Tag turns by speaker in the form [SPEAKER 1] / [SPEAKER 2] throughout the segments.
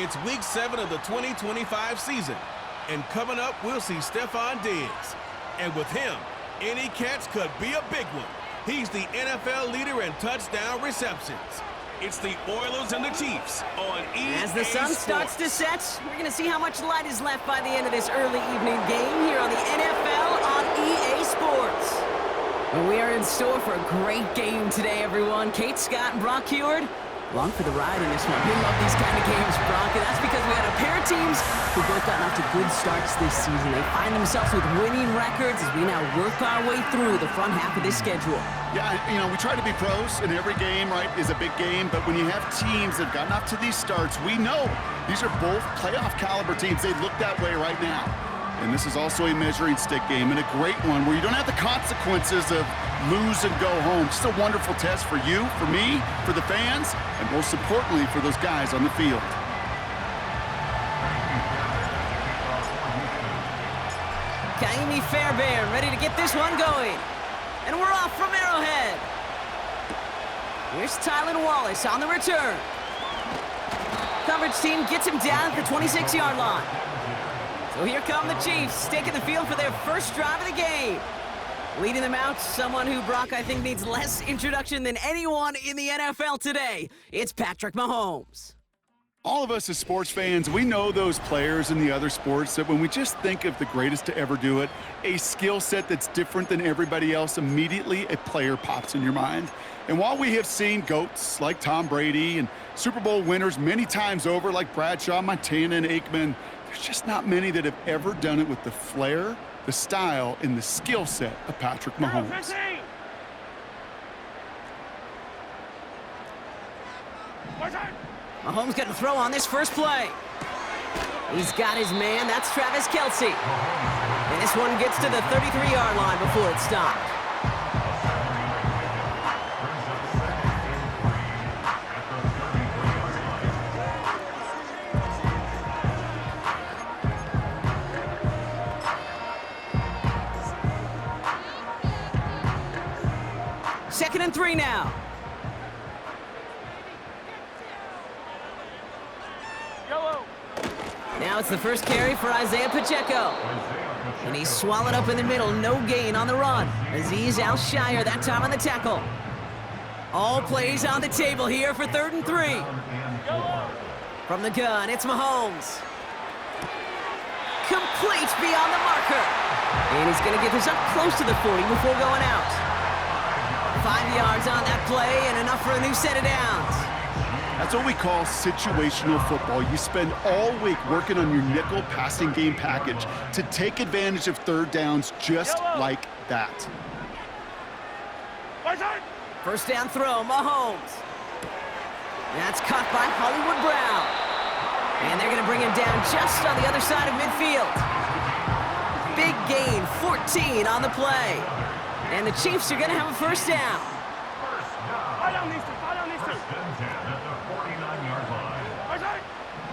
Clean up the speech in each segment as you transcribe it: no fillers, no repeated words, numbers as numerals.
[SPEAKER 1] It's week 7 of the 2025 season. And coming up, we'll see Stephon Diggs. And with him, any catch could be a big one. He's the NFL leader in touchdown receptions. It's the Oilers and the Chiefs on EA
[SPEAKER 2] As the sun starts to set, we're going to see how much light is left by the end of this early evening game here on the NFL on EA Sports. And we are in store for a great game today, everyone. Kate Scott and Brock Heward, along for the ride in this one. We love these kind of games, Brock, and that's because we had a pair of teams who both gotten off to good starts this season. They find themselves with winning records as we now work our way through the front half of this schedule.
[SPEAKER 3] Yeah, we try to be pros, and every game, right, is a big game, but when you have teams that have gotten off to these starts, we know these are both playoff caliber teams. They look that way right now. And this is also a measuring stick game, and a great one where you don't have the consequences of lose and go home. Just a wonderful test for you, for me, for the fans, and most importantly, for those guys on the field.
[SPEAKER 2] Kaimi Fairbairn ready to get this one going. And we're off from Arrowhead. Here's Tylan Wallace on the return. Coverage team gets him down at the 26-yard line. So here come the Chiefs, taking the field for their first drive of the game. Leading them out, someone who, Brock, I think needs less introduction than anyone in the NFL today. It's Patrick Mahomes.
[SPEAKER 3] All of us as sports fans, we know those players in the other sports that when we just think of the greatest to ever do it, a skill set that's different than everybody else, immediately a player pops in your mind. And while we have seen GOATs like Tom Brady and Super Bowl winners many times over like Bradshaw, Montana, and Aikman, there's just not many that have ever done it with the flair, the style, and the skill set of Patrick Mahomes.
[SPEAKER 2] Mahomes going to throw on this first play. He's got his man. That's Travis Kelce. And this one gets to the 33-yard line before it stopped. Second and 3 now. Now it's the first carry for Isaiah Pacheco. And he's swallowed up in the middle. No gain on the run. Azeez Al-Shire that time on the tackle. All plays on the table here for 3rd and 3. From the gun, it's Mahomes. Complete beyond the marker. And he's going to get this up close to the 40 before going out. 5 yards on that play and enough for a new set of downs.
[SPEAKER 3] That's what we call situational football. You spend all week working on your nickel passing game package to take advantage of 3rd downs just like that.
[SPEAKER 2] First down throw, Mahomes. That's caught by Hollywood Brown. And they're going to bring him down just on the other side of midfield. Big gain, 14 on the play. And the Chiefs are going to have a first down.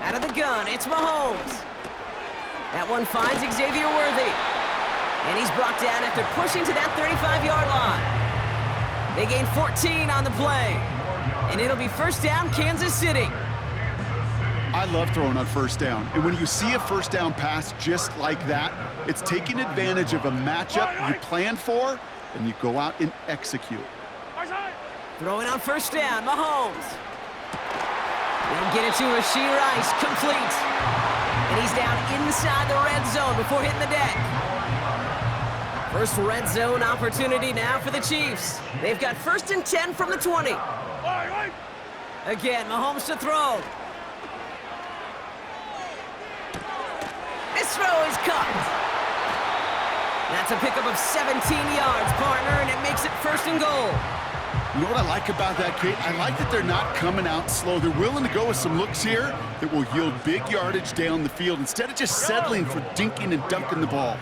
[SPEAKER 2] Out of the gun, it's Mahomes. That one finds Xavier Worthy. And he's brought down after pushing to that 35-yard line. They gain 14 on the play. And it'll be first down, Kansas City.
[SPEAKER 3] I love throwing on first down. And when you see a first down pass just like that, it's taking advantage of a matchup you plan for, and you go out and execute.
[SPEAKER 2] Throwing on first down, Mahomes. They'll get it to Rashee Rice, complete. And he's down inside the red zone before hitting the deck. First red zone opportunity now for the Chiefs. They've got 1st and 10 from the 20. Again, Mahomes to throw. This throw is caught. That's a pickup of 17 yards, partner, and it makes it 1st and goal.
[SPEAKER 3] You know what I like about that, Kate? I like that they're not coming out slow. They're willing to go with some looks here that will yield big yardage down the field instead of just settling for dinking and dunking the ball.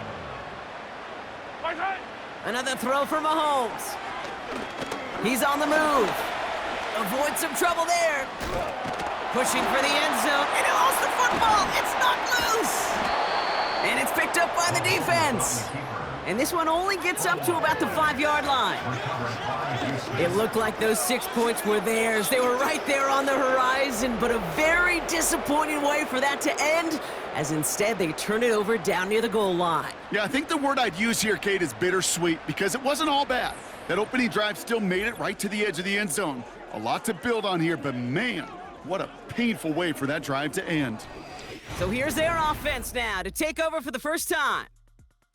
[SPEAKER 2] Another throw for Mahomes. He's on the move. Avoid some trouble there. Pushing for the end zone, and he lost the football. It's knocked loose. And it's picked up by the defense. And this one only gets up to about the 5-yard line. It looked like those 6 points were theirs. They were right there on the horizon. season, but a very disappointing way for that to end, as instead they turn it over down near the goal line.
[SPEAKER 3] Yeah, I think the word I'd use here, Kate, is bittersweet, because it wasn't all bad. That opening drive still made it right to the edge of the end zone. A lot to build on here, but man, what a painful way for that drive to end.
[SPEAKER 2] So here's their offense now to take over for the first time.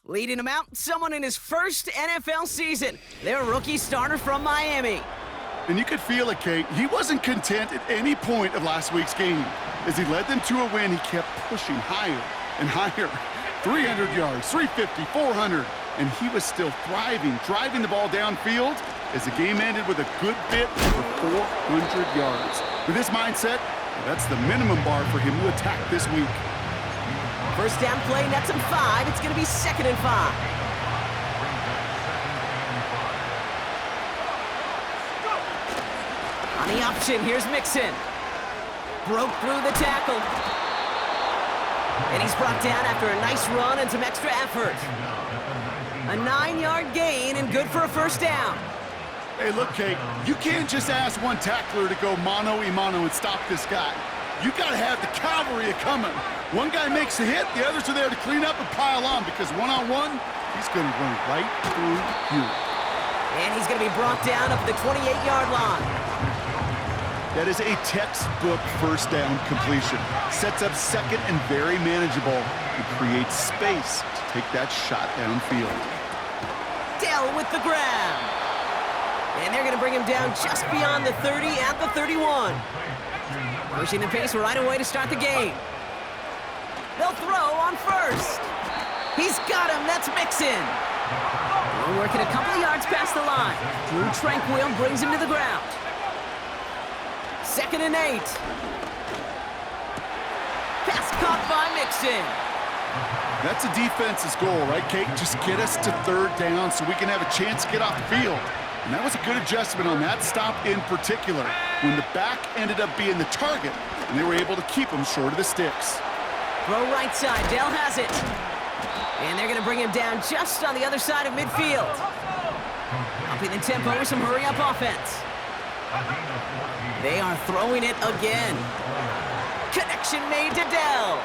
[SPEAKER 2] Leading them out, someone in his first NFL season, their rookie starter from Miami.
[SPEAKER 3] And you could feel it, Kate. He wasn't content at any point of last week's game. As he led them to a win, he kept pushing higher and higher. 300 yards, 350, 400, and he was still thriving, driving the ball downfield as the game ended with a good bit over 400 yards. With this mindset, that's the minimum bar for him to attack this week.
[SPEAKER 2] First down play, nets him 5. It's going to be 2nd and 5. On the option, here's Mixon. Broke through the tackle. And he's brought down after a nice run and some extra effort. A 9-yard gain and good for a first down.
[SPEAKER 3] Hey, look, Kate, you can't just ask one tackler to go mano-a-mano and stop this guy. You got to have the cavalry coming. One guy makes a hit, the others are there to clean up and pile on, because one-on-one, he's going to run right through you.
[SPEAKER 2] And he's going to be brought down up at the 28-yard line.
[SPEAKER 3] That is a textbook first down completion. Sets up second and very manageable and creates space to take that shot downfield.
[SPEAKER 2] Dell with the grab. And they're going to bring him down just beyond the 30 at the 31. Pushing the pace right away to start the game. They'll throw on first. He's got him. That's Mixon. We're working a couple of yards past the line. Drew Tranquil brings him to the ground. 2nd and 8. Pass caught by Mixon.
[SPEAKER 3] That's a defense's goal, right, Kate? Just get us to 3rd down so we can have a chance to get off the field. And that was a good adjustment on that stop in particular, when the back ended up being the target, and they were able to keep him short of the sticks.
[SPEAKER 2] Throw right side. Dell has it. And they're going to bring him down just on the other side of midfield. Upping the tempo with some hurry-up offense. They are throwing it again. Connection made to Dell.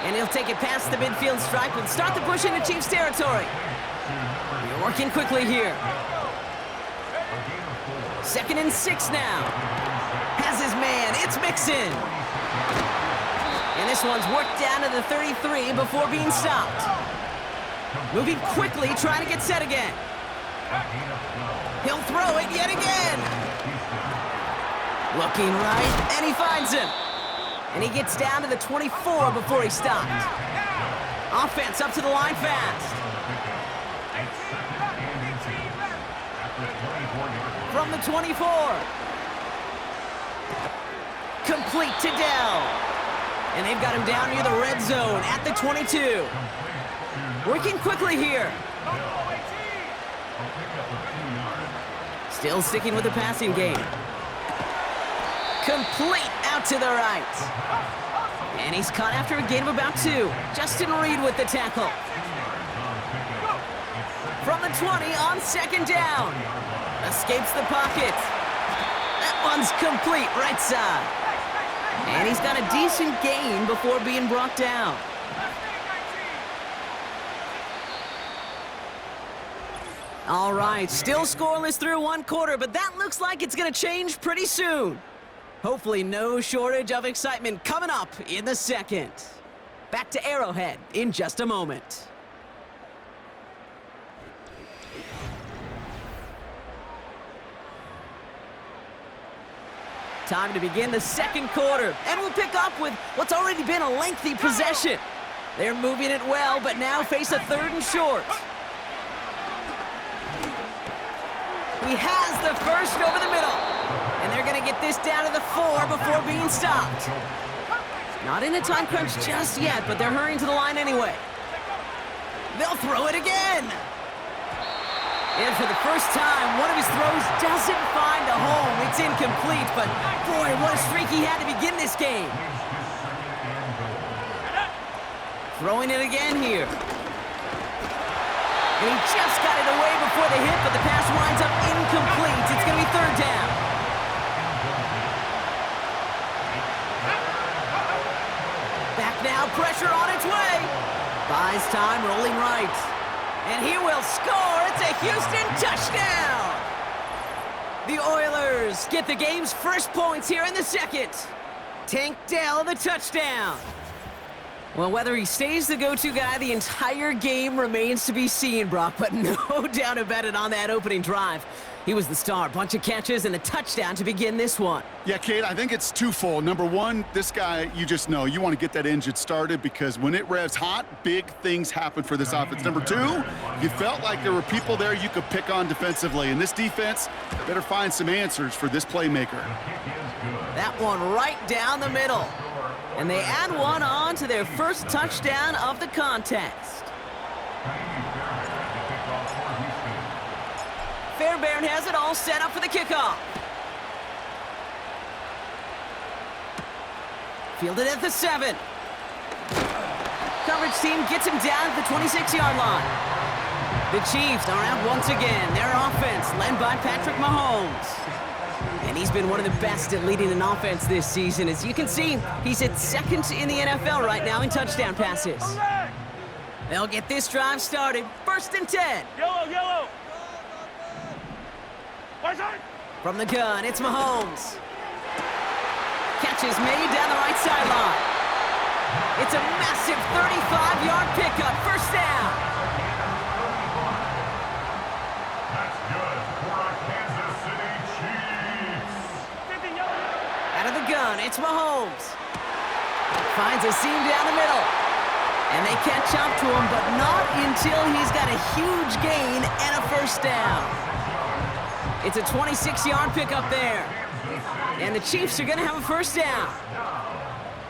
[SPEAKER 2] And he'll take it past the midfield stripe and start the push into Chiefs territory. We're working quickly here. 2nd and 6 now. Has his man. It's Mixon. And this one's worked down to the 33 before being stopped. Moving quickly, trying to get set again. He'll throw it yet again. Looking right, and he finds him. And he gets down to the 24 before he stopped. Offense up to the line fast. From the 24. Complete to Dell. And they've got him down near the red zone at the 22. Working quickly here. Still sticking with the passing game. Complete out to the right. And he's caught after a gain of about 2. Justin Reed with the tackle. From the 20 on 2nd down. Escapes the pocket. That one's complete right side. And he's got a decent gain before being brought down. All right, still scoreless through 1 quarter, but that looks like it's going to change pretty soon. Hopefully no shortage of excitement coming up in the 2nd. Back to Arrowhead in just a moment. Time to begin the 2nd quarter, and we'll pick up with what's already been a lengthy possession. They're moving it well, but now face a 3rd and short. He has the first over the middle, and they're going to get this down to the 4 before being stopped. Not in a time crunch just yet, but they're hurrying to the line anyway. They'll throw it again. And for the first time, one of his throws doesn't find a home. It's incomplete, but boy, what a streak he had to begin this game. Throwing it again here. And he just got it away before the hit, but the pass winds up incomplete. It's going to be 3rd down. now, pressure on its way. Buys time, rolling right. And he will score. It's a Houston touchdown. The Oilers get the game's first points here in the second. Tank Dell the touchdown. Well, whether he stays the go-to guy the entire game remains to be seen, Brock, but no doubt about it on that opening drive. He was the star. Bunch of catches and a touchdown to begin this one.
[SPEAKER 3] Yeah, Kate, I think it's twofold. Number one, this guy, you just know, you want to get that engine started because when it revs hot, big things happen for this offense. Number two, you felt like there were people there you could pick on defensively. And this defense better find some answers for this playmaker.
[SPEAKER 2] That one right down the middle. And they add one on to their first touchdown of the contest. Fairbairn has it all set up for the kickoff. Fielded at the 7. Coverage team gets him down at the 26-yard line. The Chiefs are out once again. Their offense led by Patrick Mahomes. And he's been one of the best at leading an offense this season. As you can see, he's at second in the NFL right now in touchdown passes. They'll get this drive started. 1st and 10.
[SPEAKER 4] Yellow.
[SPEAKER 2] From the gun, it's Mahomes. Catch is made down the right sideline. It's a massive 35-yard pickup. 1st down.
[SPEAKER 5] That's good for our Kansas City Chiefs.
[SPEAKER 2] Out of the gun, it's Mahomes. Finds a seam down the middle. And they catch up to him, but not until he's got a huge gain and a 1st down. It's a 26-yard pickup there. And the Chiefs are going to have a 1st down.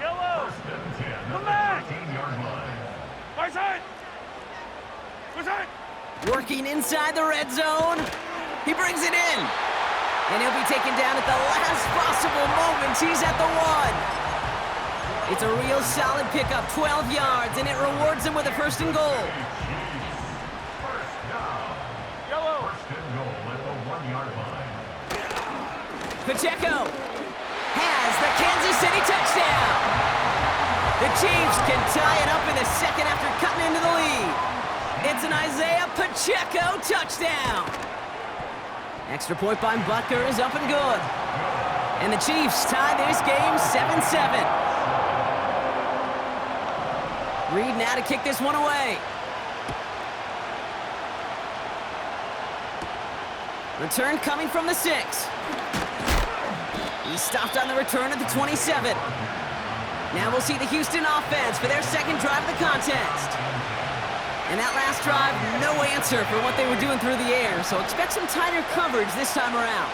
[SPEAKER 4] Yellow. Come back. Right side.
[SPEAKER 2] Working inside the red zone. He brings it in. And he'll be taken down at the last possible moment. He's at the 1. It's a real solid pickup, 12 yards, and it rewards him with a 1st and goal. Pacheco has the Kansas City touchdown. The Chiefs can tie it up in the second after cutting into the lead. It's an Isaiah Pacheco touchdown. Extra point by Butker is up and good. And the Chiefs tie this game 7-7. Reed now to kick this one away. Return coming from the 6. He stopped on the return at the 27. Now we'll see the Houston offense for their second drive of the contest. And that last drive, no answer for what they were doing through the air, so expect some tighter coverage this time around.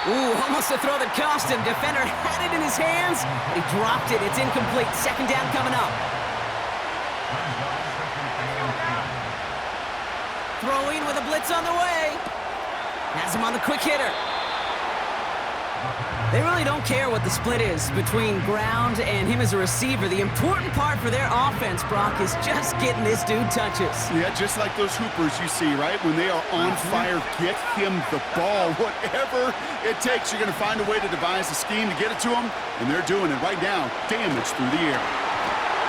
[SPEAKER 2] Ooh, almost a throw that cost him. Defender had it in his hands, but he dropped it. It's incomplete. 2nd down coming up. Throwing with a blitz on the way. Has him on the quick hitter. They really don't care what the split is between ground and him as a receiver. The important part for their offense, Brock, is just getting this dude touches.
[SPEAKER 3] Yeah, just like those hoopers you see, right? When they are on fire, get him the ball. Whatever it takes, you're going to find a way to devise a scheme to get it to him, and they're doing it right now. Damage through the air.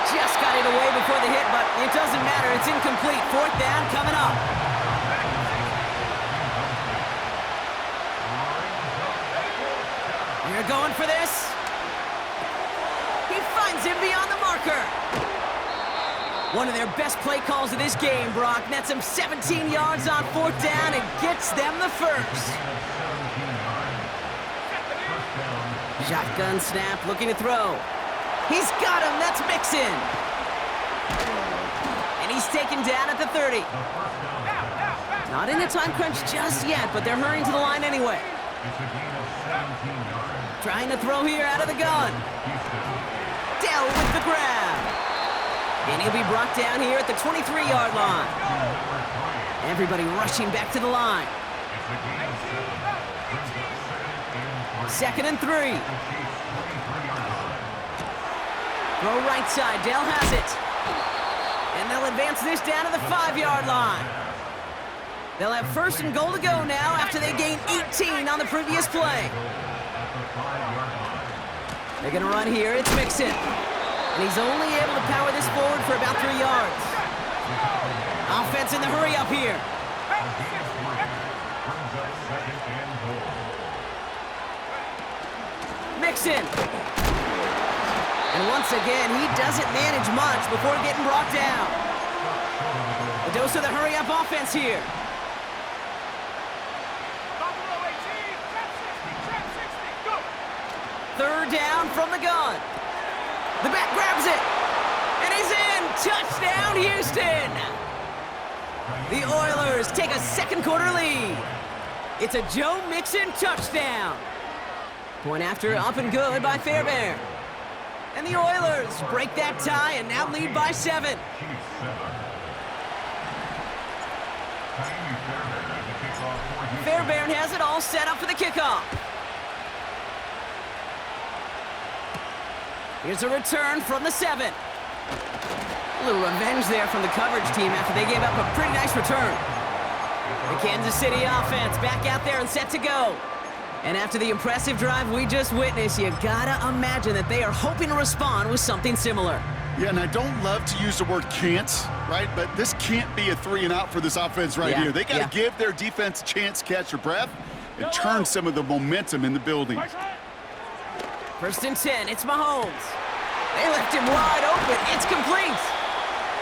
[SPEAKER 2] Just got it away before the hit, but it doesn't matter. It's incomplete. 4th down coming up. They're going for this. He finds him beyond the marker. One of their best play calls of this game, Brock. Nets him 17 yards on 4th down and gets them the 1st. Shotgun snap, looking to throw. He's got him. That's Mixon. And he's taken down at the 30. Not in a time crunch just yet, but they're hurrying to the line anyway. Trying to throw here out of the gun. Dell with the grab. And he'll be brought down here at the 23-yard line. Everybody rushing back to the line. 2nd and 3. Throw right side. Dell has it. And they'll advance this down to the 5-yard line. They'll have 1st and goal to go now after they gain 18 on the previous play. They're gonna run here, it's Mixon. And he's only able to power this forward for about 3 yards. Offense in the hurry up here. Mixon. And once again, he doesn't manage much before getting brought down. A dose of the hurry-up offense here. Third down from the gun. The back grabs it. And he's in. Touchdown, Houston. The Oilers take a second quarter lead. It's a Joe Mixon touchdown. Point after up and good by Fairbairn. And the Oilers break that tie and now lead by 7. Fairbairn has it all set up for the kickoff. Here's a return from the 7. A little revenge there from the coverage team after they gave up a pretty nice return. The Kansas City offense back out there and set to go. And after the impressive drive we just witnessed, you gotta imagine that they are hoping to respond with something similar.
[SPEAKER 3] Yeah, and I don't love to use the word can't, right? But this can't be a 3 and out for this offense right here. They got to give their defense a chance to catch their breath and turn some of the momentum in the building.
[SPEAKER 2] First and 10, it's Mahomes. They left him wide open. It's complete.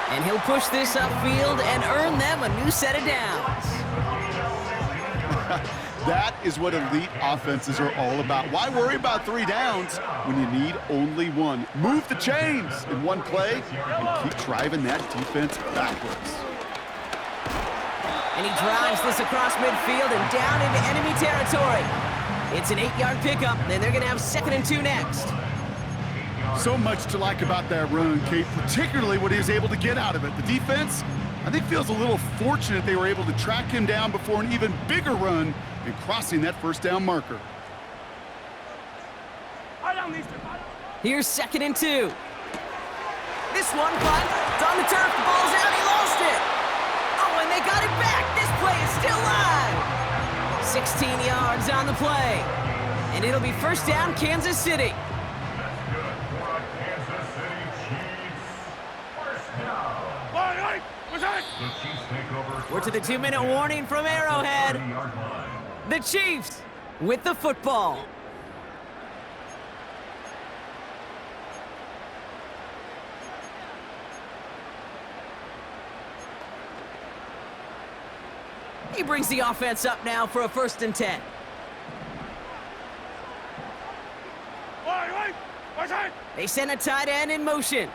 [SPEAKER 2] And he'll push this upfield and earn them a new set of downs.
[SPEAKER 3] That is what elite offenses are all about. Why worry about 3 downs when you need only 1? Move the chains in one play and keep driving that defense backwards.
[SPEAKER 2] And he drives this across midfield and down into enemy territory. It's an 8-yard pickup, and they're going to have 2nd and 2 next.
[SPEAKER 3] So much to like about that run, Kate, particularly what he was able to get out of it. The defense, I think, feels a little fortunate they were able to track him down before an even bigger run and crossing that first down marker.
[SPEAKER 2] Here's 2nd and 2. This one punt, it's on the turf, the ball's out, he lost it. Oh, and they got it back. This play is still live. 16 yards on the play. And it'll be first down, Kansas City. We're to the 2-minute warning from Arrowhead. The Chiefs with the football. He brings the offense up now for a 1st and 10. They send a tight end in motion.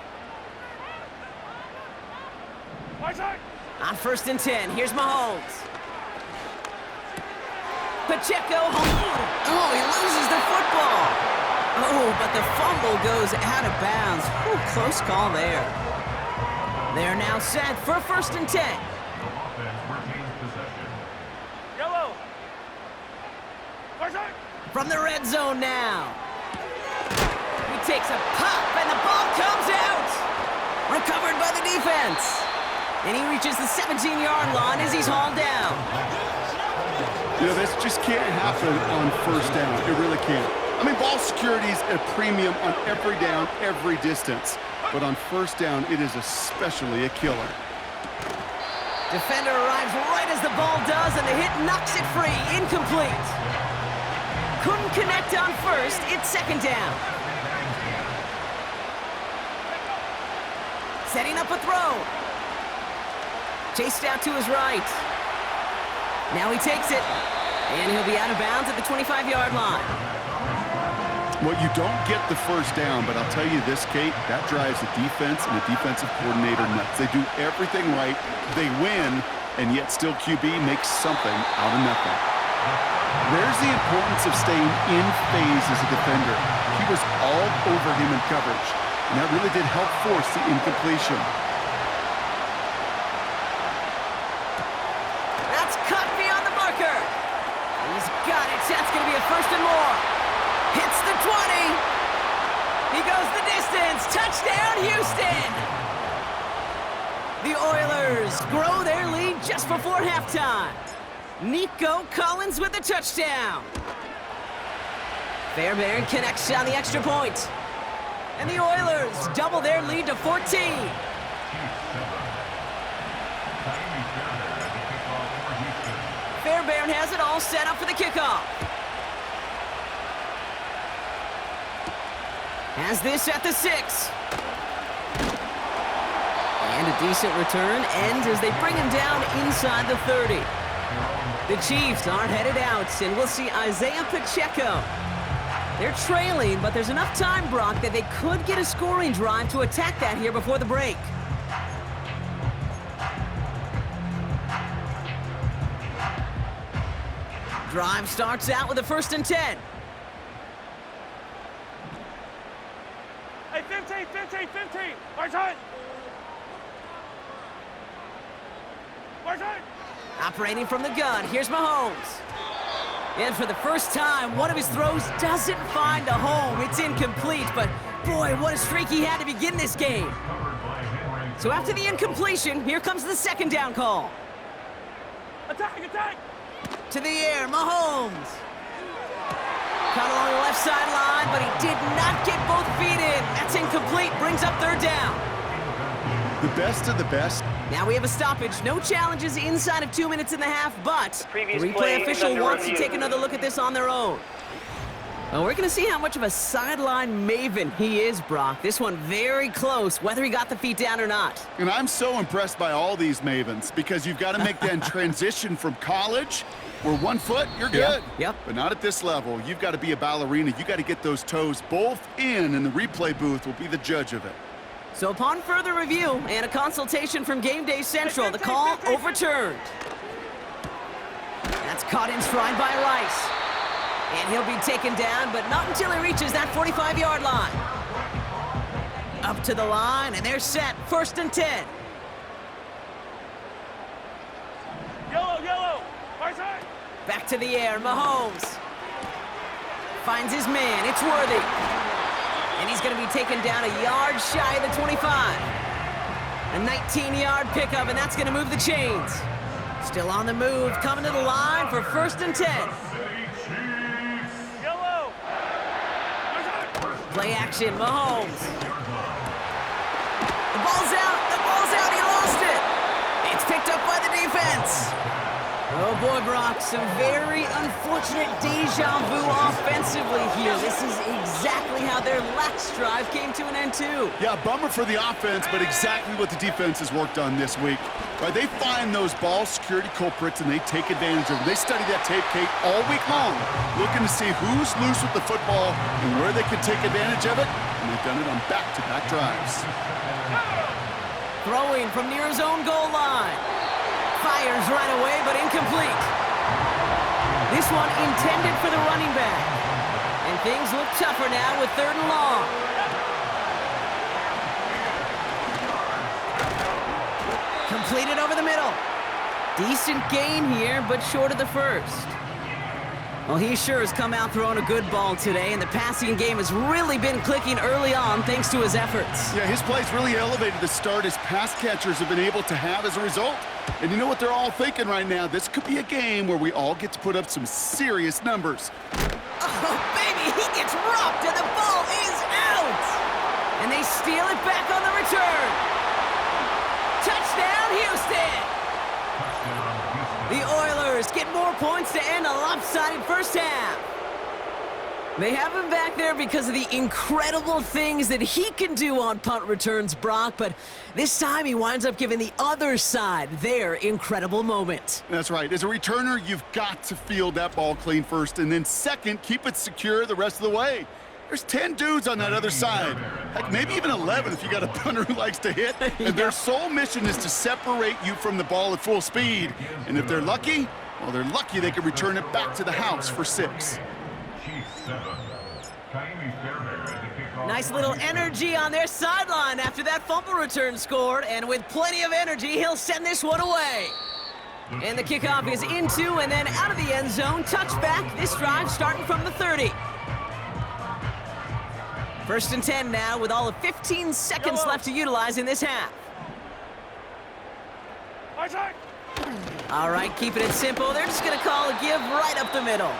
[SPEAKER 2] On 1st and 10, here's Mahomes. Pacheco, oh, he loses the football. Oh, but the fumble goes out of bounds. Ooh, close call there. They're now set for 1st and 10. From the red zone now. He takes a pop, and the ball comes out. Recovered by the defense. And he reaches the 17-yard line as he's hauled down.
[SPEAKER 3] You know, this just can't happen on 1st down. It really can't. I mean, ball security is a premium on every down, every distance. But on 1st down, it is especially a killer.
[SPEAKER 2] Defender arrives right as the ball does, and the hit knocks it free. Incomplete. Couldn't connect on 1st. It's 2nd down. Setting up a throw. Chased out to his right. Now he takes it, and he'll be out of bounds at the 25-yard line.
[SPEAKER 3] Well, you don't get the 1st down, but I'll tell you this, Kate, that drives the defense and the defensive coordinator nuts. They do everything right, they win, and yet still QB makes something out of nothing. There's the importance of staying in phase as a defender. He was all over him in coverage, and that really did help force the incompletion.
[SPEAKER 2] That's going to be a 1st and more. Hits the 20. He goes the distance. Touchdown, Houston. The Oilers grow their lead just before halftime. Nico Collins with the touchdown. Fairbairn connects on the extra point. And the Oilers double their lead to 14. Fairbairn has it all set up for the kickoff. Has this at the 6. And a decent return ends as they bring him down inside the 30. The Chiefs aren't headed out, and we'll see Isaiah Pacheco. They're trailing, but there's enough time, Brock, that they could get a scoring drive to attack that here before the break. Drive starts out with a 1st and 10.
[SPEAKER 4] Hey, 15, 15, 15. Right side. Right side.
[SPEAKER 2] Operating from the gun, here's Mahomes. And for the first time, one of his throws doesn't find a home. It's incomplete, but boy, what a streak he had to begin this game. So after the incompletion, here comes the 2nd down call.
[SPEAKER 4] Attack, attack.
[SPEAKER 2] To the air, Mahomes. Caught along the left sideline, but he did not get both feet in. That's incomplete, brings up 3rd down.
[SPEAKER 3] The best of the best.
[SPEAKER 2] Now we have a stoppage. No challenges inside of 2 minutes and a half, but the replay official wants to take another look at this on their own. Well, we're going to see how much of a sideline maven he is, Brock. This one very close, whether he got the feet down or not.
[SPEAKER 3] And I'm so impressed by all these mavens because you've got to make that transition from college where 1 foot, you're good.
[SPEAKER 2] Yep.
[SPEAKER 3] But not at this level. You've got to be a ballerina. You got to get those toes both in, and the replay booth will be the judge of it.
[SPEAKER 2] So upon further review and a consultation from Game Day Central, the call overturned. That's caught in stride by Rice. And he'll be taken down, but not until he reaches that 45-yard line. Up to the line, and they're set. 1st and 10.
[SPEAKER 4] Yellow, yellow. Right side.
[SPEAKER 2] Back to the air, Mahomes. Finds his man, it's Worthy. And he's going to be taken down a yard shy of the 25. A 19-yard pickup, and that's going to move the chains. Still on the move, coming to the line for 1st and 10.
[SPEAKER 4] Yellow. Right side.
[SPEAKER 2] Play action, Mahomes. The ball's out, he lost it. It's picked up by the defense. Oh boy, Brock, some very unfortunate deja vu offensively here. This is exactly how their last drive came to an end too.
[SPEAKER 3] Yeah, bummer for the offense, but exactly what the defense has worked on this week. Right, they find those ball security culprits and they take advantage of them. They study that tape, Kate, all week long, looking to see who's loose with the football and where they can take advantage of it, and they've done it on back-to-back drives.
[SPEAKER 2] Throwing from near his own goal line. Fires right away, but incomplete. This one intended for the running back. And things look tougher now with 3rd and long. Completed over the middle. Decent gain here, but short of the 1st. Well, he sure has come out throwing a good ball today, and the passing game has really been clicking early on thanks to his efforts.
[SPEAKER 3] Yeah, his plays really elevated the start his pass catchers have been able to have as a result. And you know what they're all thinking right now? This could be a game where we all get to put up some serious numbers.
[SPEAKER 2] Oh, baby, he gets rocked, and the ball is out! And they steal it back on the return. Touchdown, Houston! The Oilers get more points to end a lopsided 1st half. They have him back there because of the incredible things that he can do on punt returns, Brock, but this time he winds up giving the other side their incredible moment.
[SPEAKER 3] That's right. As a returner, you've got to field that ball clean first, and then second, keep it secure the rest of the way. There's 10 dudes on that other side. Heck, maybe even 11 if you got a punter who likes to hit. And their sole mission is to separate you from the ball at full speed. And if they're lucky, well, they're lucky they can return it back to the house for 6.
[SPEAKER 2] Nice little energy on their sideline after that fumble return scored, and with plenty of energy, he'll send this one away. And the kickoff is into and then out of the end zone. Touchback, this drive starting from the 30. 1st and 10 now with all of 15 seconds left to utilize in this half.
[SPEAKER 4] Right side.
[SPEAKER 2] All right, keeping it simple. They're just going to call a give right up the middle.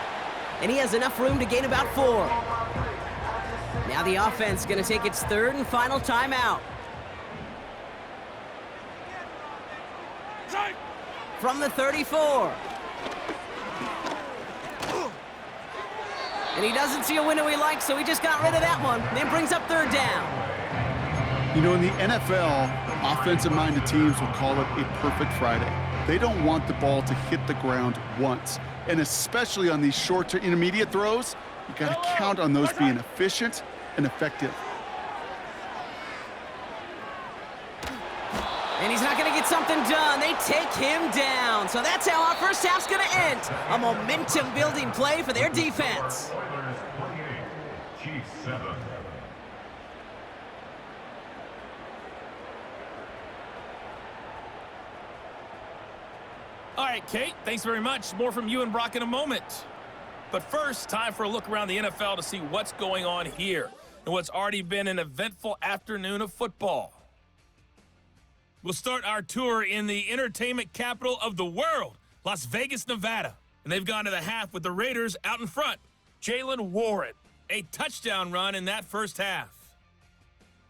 [SPEAKER 2] And he has enough room to gain about 4. Now the offense going to take its third and final timeout. From the 34. And he doesn't see a window he likes, so he just got rid of that one. Then brings up third down.
[SPEAKER 3] You know, in the NFL, offensive-minded teams will call it a perfect Friday. They don't want the ball to hit the ground once. And especially on these short to intermediate throws, you got to count on those being efficient and effective.
[SPEAKER 2] And he's not going to get something done. They take him down. So that's how our first half's going to end. A momentum-building play for their defense.
[SPEAKER 5] Oilers 28, Chiefs 7.
[SPEAKER 6] All right, Kate, thanks very much. More from you and Brock in a moment. But first, time for a look around the NFL to see what's going on here and what's already been an eventful afternoon of football. We'll start our tour in the entertainment capital of the world, Las Vegas, Nevada. And they've gone to the half with the Raiders out in front. Jalen Warren, a touchdown run in that first half.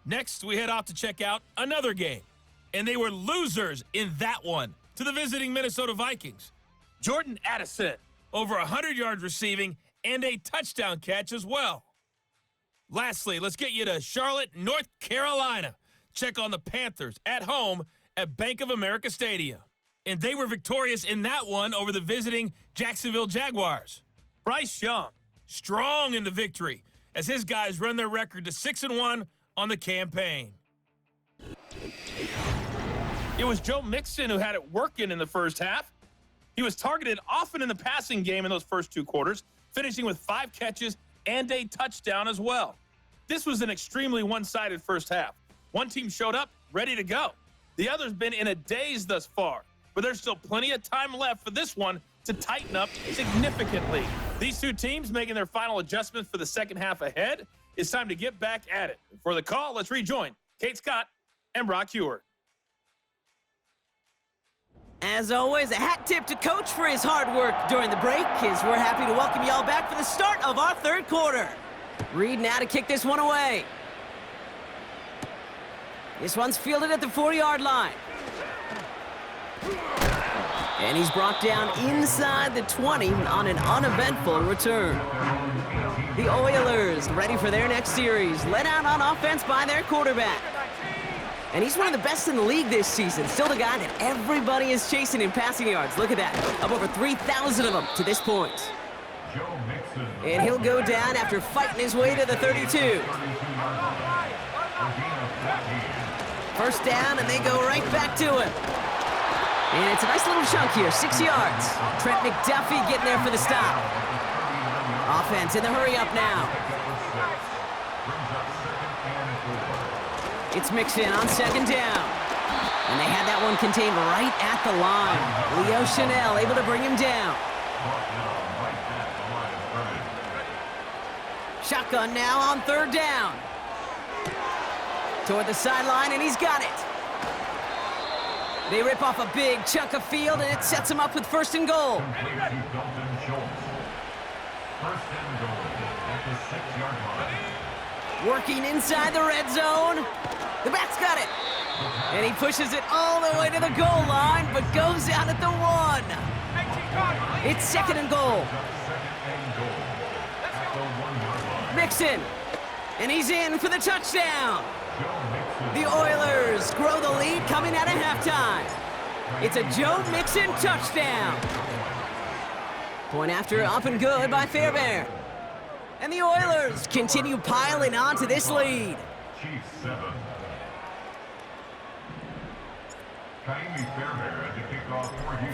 [SPEAKER 6] Next, we head off to check out another game. And they were losers in that one to the visiting Minnesota Vikings. Jordan Addison, over 100 yards receiving and a touchdown catch as well. Lastly, let's get you to Charlotte, North Carolina. Check on the Panthers at home at Bank of America Stadium. And they were victorious in that one over the visiting Jacksonville Jaguars. Bryce Young, strong in the victory as his guys run their record to 6-1 on the campaign. It was Joe Mixon who had it working in the first half. He was targeted often in the passing game in those first 2 quarters, finishing with 5 catches and a touchdown as well. This was an extremely one-sided first half. One team showed up, ready to go. The other's been in a daze thus far, but there's still plenty of time left for this one to tighten up significantly. These 2 teams making their final adjustments for the second half ahead. It's time to get back at it. For the call, let's rejoin Kate Scott and Brock Hewart.
[SPEAKER 2] As always, a hat tip to Coach for his hard work during the break, as we're happy to welcome y'all back for the start of our third quarter. Reed now to kick this one away. This one's fielded at the 40-yard line. And he's brought down inside the 20 on an uneventful return. The Oilers ready for their next series, led out on offense by their quarterback. And he's one of the best in the league this season. Still the guy that everybody is chasing in passing yards. Look at that, up over 3,000 of them to this point. And he'll go down after fighting his way to the 32. First down, and they go right back to him. And it's a nice little chunk here, 6 yards. Trent McDuffie getting there for the stop. Offense in the hurry up now. It's Mixon on second down. And they had that one contained right at the line. Leo Chanel able to bring him down. Shotgun now on third down. Toward the sideline, and he's got it. They rip off a big chunk of field, and it sets him up with first and goal. Working inside the red zone. The back's got it. And he pushes it all the way to the goal line, but goes out at the 1. It's second and goal. Mixon. And he's in for the touchdown. The Oilers grow the lead coming out of halftime. It's a Joe Mixon touchdown. Point after up and good by Fairbairn. And the Oilers continue piling on to this lead.
[SPEAKER 5] Chiefs 7.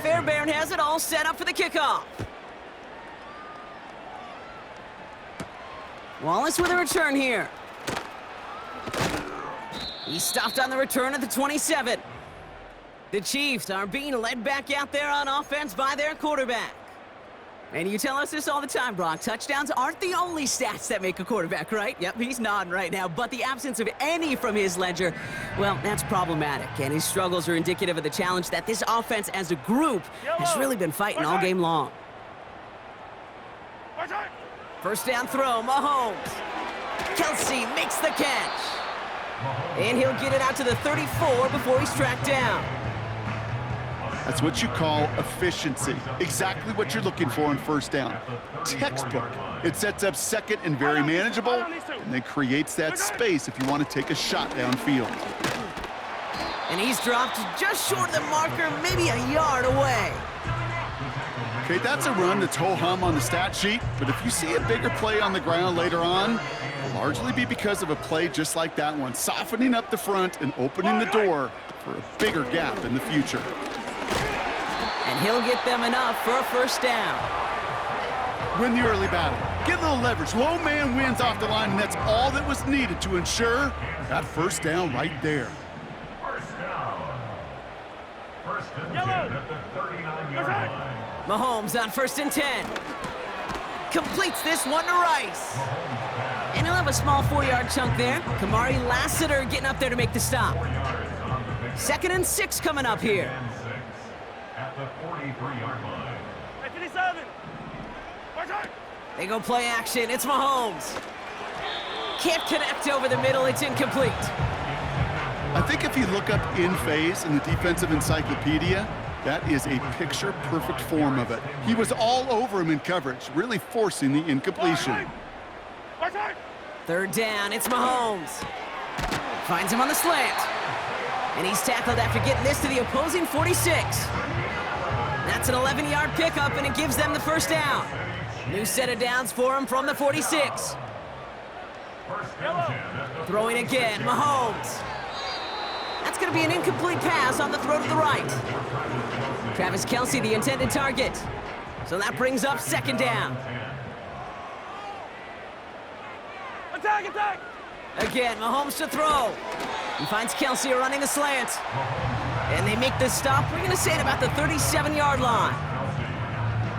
[SPEAKER 2] Fairbairn has it all set up for the kickoff. Wallace with a return here. He's stopped on the return at the 27. The Chiefs are being led back out there on offense by their quarterback. And you tell us this all the time, Brock. Touchdowns aren't the only stats that make a quarterback, right? Yep, he's nodding right now. But the absence of any from his ledger, well, that's problematic. And his struggles are indicative of the challenge that this offense as a group has really been fighting all game long.
[SPEAKER 4] Our time.
[SPEAKER 2] First down throw, Mahomes. Kelsey makes the catch. And he'll get it out to the 34 before he's tracked down.
[SPEAKER 3] That's what you call efficiency. Exactly what you're looking for on first down. Textbook. It sets up second and very manageable, and then creates that space if you want to take a shot downfield.
[SPEAKER 2] And he's dropped just short of the marker, maybe a yard away.
[SPEAKER 3] Okay, that's a run that's ho-hum on the stat sheet, but if you see a bigger play on the ground later on, it'll largely be because of a play just like that one, softening up the front and opening the door for a bigger gap in the future.
[SPEAKER 2] And he'll get them enough for a first down.
[SPEAKER 3] Win the early battle. Get a little leverage. Low man wins off the line, and that's all that was needed to ensure that first down right there.
[SPEAKER 5] First down. First and 10 at the 39-yard line.
[SPEAKER 2] Mahomes on first and 10. Completes this one to Rice. And he'll have a small 4-yard chunk there. Kamari Lassiter getting up there to make the stop. 2nd and 6 coming up here.
[SPEAKER 5] At the 43-yard line.
[SPEAKER 4] 57.
[SPEAKER 2] They go play action. It's Mahomes. Can't connect over the middle. It's incomplete.
[SPEAKER 3] I think if you look up in phase in the defensive encyclopedia, that is a picture-perfect form of it. He was all over him in coverage, really forcing the incompletion.
[SPEAKER 2] 3rd down, it's Mahomes. Finds him on the slant. And he's tackled after getting this to the opposing 46. That's an 11-yard pickup, and it gives them the first down. New set of downs for him from the 46. Throwing again, Mahomes. That's going to be an incomplete pass on the throw to the right. Travis Kelsey, the intended target. So that brings up 2nd down.
[SPEAKER 4] Attack, attack!
[SPEAKER 2] Again, Mahomes to throw. He finds Kelsey running the slant. And they make this stop, we're going to say at about the 37-yard line.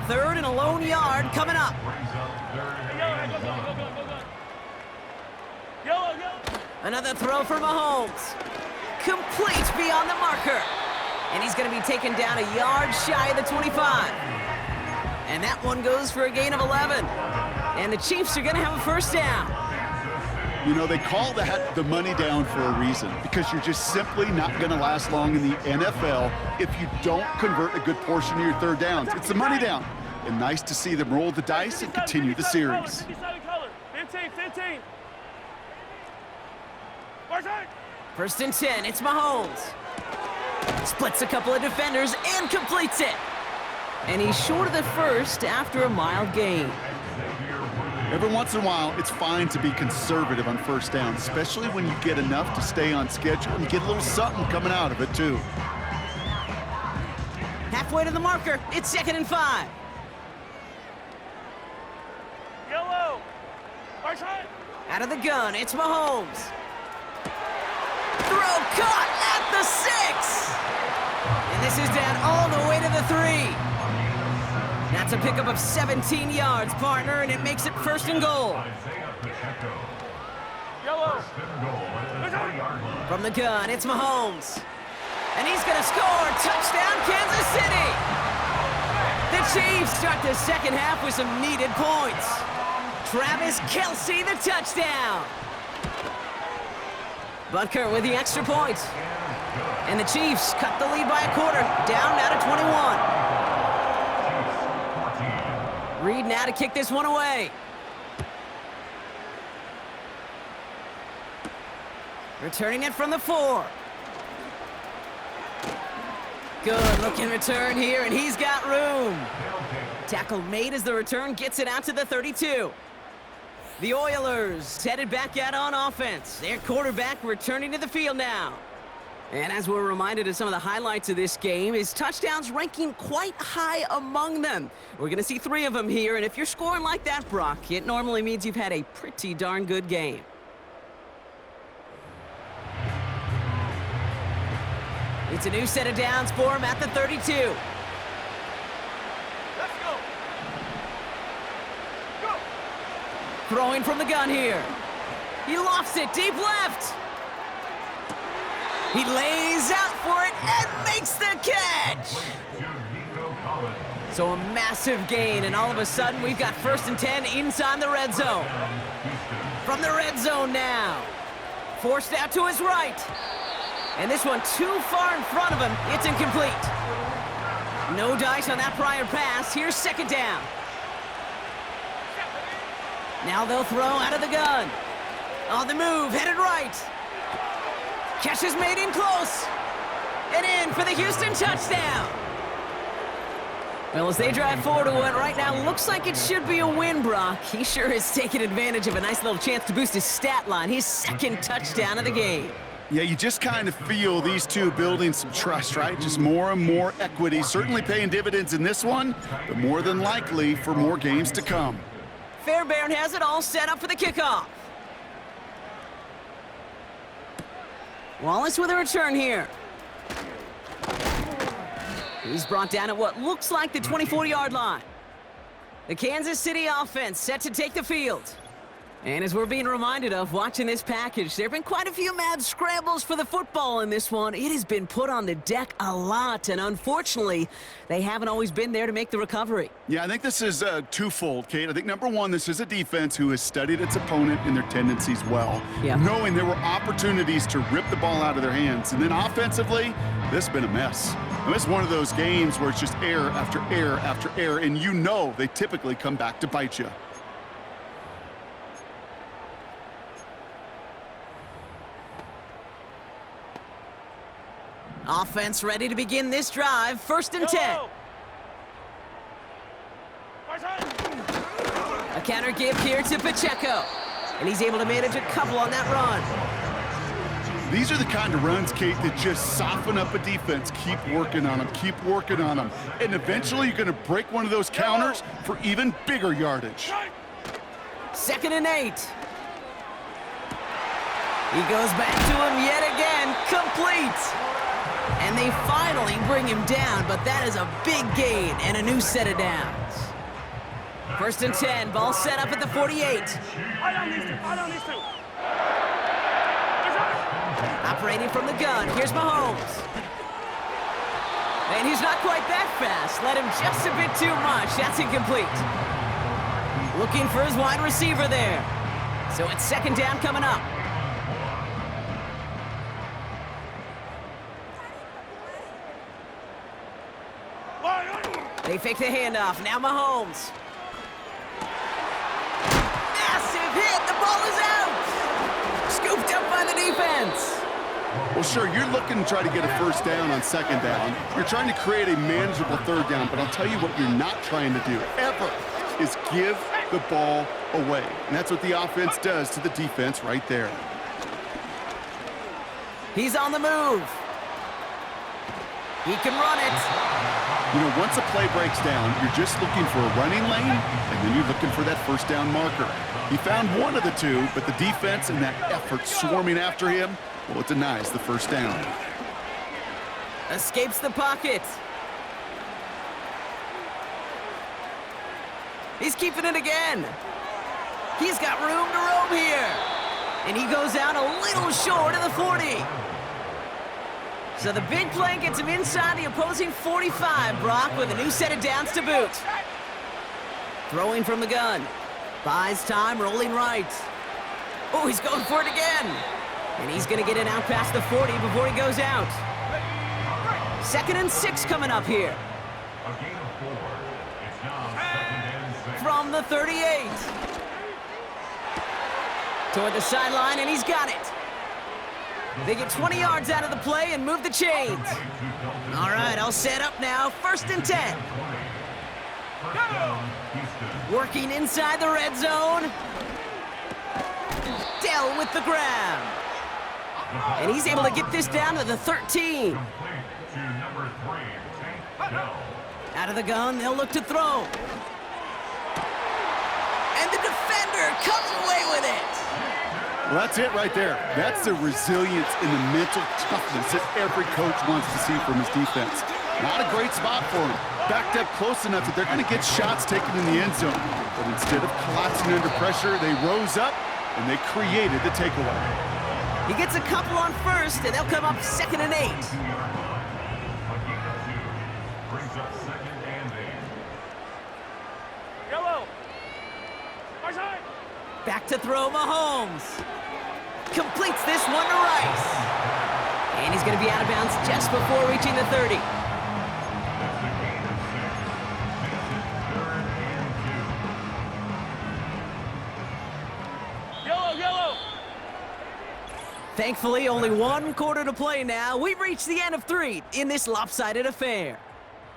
[SPEAKER 2] 3rd and a lone yard coming up. Another throw for Mahomes. Complete beyond the marker. And he's going to be taken down a yard shy of the 25. And that one goes for a gain of 11. And the Chiefs are going to have a first down.
[SPEAKER 3] You know, they call that the money down for a reason, because you're just simply not going to last long in the NFL if you don't convert a good portion of your 3rd downs. It's the money down. And nice to see them roll the dice and continue the series.
[SPEAKER 4] 15.
[SPEAKER 2] 1st and 10, it's Mahomes. Splits a couple of defenders and completes it. And he's short of the first after a mild gain.
[SPEAKER 3] Every once in a while, it's fine to be conservative on first down, especially when you get enough to stay on schedule and get a little something coming out of it, too.
[SPEAKER 2] Halfway to the marker, it's 2nd and 5.
[SPEAKER 4] Yellow.
[SPEAKER 2] Out of the gun, it's Mahomes. Throw caught at the 6. And this is down all the way to the 3. That's a pickup of 17 yards, partner, and it makes it 1st and goal.
[SPEAKER 4] Yellow.
[SPEAKER 2] From the gun, it's Mahomes. And he's going to score. Touchdown, Kansas City. The Chiefs start the 2nd half with some needed points. Travis Kelsey, the touchdown. Butker with the extra point. And the Chiefs cut the lead by a quarter, down now to 21. Reed now to kick this one away. Returning it from the 4. Good looking return here, and he's got room. Tackle made as the return gets it out to the 32. The Oilers headed back out on offense. Their quarterback returning to the field now. And as we're reminded of some of the highlights of this game, his touchdowns ranking quite high among them. We're going to see 3 of them here, and if you're scoring like that, Brock, it normally means you've had a pretty darn good game. It's a new set of downs for him at the 32.
[SPEAKER 4] Let's go. Go.
[SPEAKER 2] Throwing from the gun here. He lofts it deep left. He lays out for it and makes the catch. So a massive gain, and all of a sudden, we've got 1st and 10 inside the red zone. From the red zone now. Forced out to his right. And this one too far in front of him. It's incomplete. No dice on that prior pass. Here's 2nd down. Now they'll throw out of the gun. On the move, headed right. Catch is made in close. And in for the Houston touchdown. Well, as they drive forward to what right now looks like it should be a win, Brock. He sure has taken advantage of a nice little chance to boost his stat line. His 2nd touchdown of the game.
[SPEAKER 3] Yeah, you just kind of feel these two building some trust, right? Just more and more equity, certainly paying dividends in this one, but more than likely for more games to come.
[SPEAKER 2] Fairbairn has it all set up for the kickoff. Wallace with a return here. He's brought down at what looks like the 24-yard line. The Kansas City offense set to take the field. And as we're being reminded of watching this package, there have been quite a few mad scrambles for the football in this one. It has been put on the deck a lot, and unfortunately, they haven't always been there to make the recovery.
[SPEAKER 3] Yeah, I think this is twofold, Kate. I think, number one, this is a defense who has studied its opponent and their tendencies well, knowing there were opportunities to rip the ball out of their hands. And then offensively, this has been a mess. And this is one of those games where it's just error after error after error, and you know they typically come back to bite you.
[SPEAKER 2] Offense ready to begin this drive. 1st and 10. A counter give here to Pacheco. And he's able to manage a couple on that run.
[SPEAKER 3] These are the kind of runs, Kate, that just soften up a defense. Keep working on them, keep working on them. And eventually you're going to break one of those counters for even bigger yardage.
[SPEAKER 2] 2nd and 8. He goes back to him yet again. Complete. And they finally bring him down, but that is a big gain and a new set of downs. 1st and 10, ball set up at the 48. Operating from the gun, here's Mahomes. And he's not quite that fast. Let him just a bit too much. That's incomplete. Looking for his wide receiver there. So it's 2nd down coming up. They fake the handoff. Now Mahomes. Massive hit. The ball is out. Scooped up by the defense.
[SPEAKER 3] Well, sure, you're looking to try to get a 1st down on 2nd down. You're trying to create a manageable 3rd down, but I'll tell you what you're not trying to do ever is give the ball away. And that's what the offense does to the defense right there.
[SPEAKER 2] He's on the move. He can run it.
[SPEAKER 3] You know, once a play breaks down, you're just looking for a running lane, and then you're looking for that 1st down marker. He found one of the two, but the defense and that effort swarming after him, well, it denies the 1st down.
[SPEAKER 2] Escapes the pocket. He's keeping it again. He's got room to roam here. And he goes out a little short of the 40. So the big play gets him inside the opposing 45, Brock, with a new set of downs to boot. Throwing from the gun. Buys time, rolling right. Oh, he's going for it again. And he's going to get it out past the 40 before he goes out. 2nd and 6 coming up here.
[SPEAKER 5] A gain of 4. It's now 2nd and 6.
[SPEAKER 2] From the 38. Toward the sideline, and he's got it. They get 20 yards out of the play and move the chains. All right, all set up now. 1st and 10. Working inside the red zone. Dell with the grab. And he's able to get this down to the 13. Out of the gun, they'll look to throw. And the defender comes away with it.
[SPEAKER 3] Well, that's it right there. That's the resilience and the mental toughness that every coach wants to see from his defense. Not a great spot for him. Backed up close enough that they're going to get shots taken in the end zone. But instead of collapsing under pressure, they rose up and they created the takeaway.
[SPEAKER 2] He gets a couple on 1st, and they'll come up 2nd and 8. Back to throw, Mahomes. Completes this one to Rice. And he's going to be out of bounds just before reaching the 30.
[SPEAKER 4] Yellow.
[SPEAKER 2] Thankfully, only one quarter to play now. We've reached the end of 3 in this lopsided affair.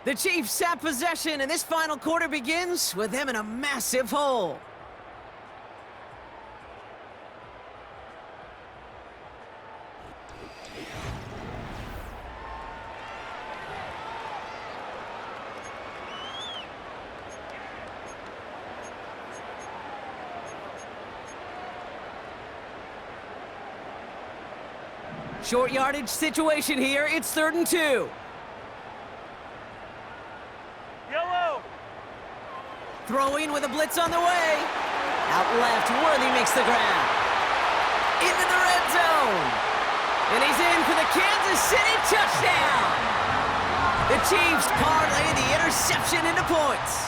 [SPEAKER 2] The Chiefs have possession, and this final quarter begins with them in a massive hole. Short yardage situation here. It's 3rd and 2.
[SPEAKER 4] Yellow.
[SPEAKER 2] Throwing with a blitz on the way. Out left, Worthy makes the ground. Into the red zone. And he's in for the Kansas City touchdown. The Chiefs parlay the interception into points.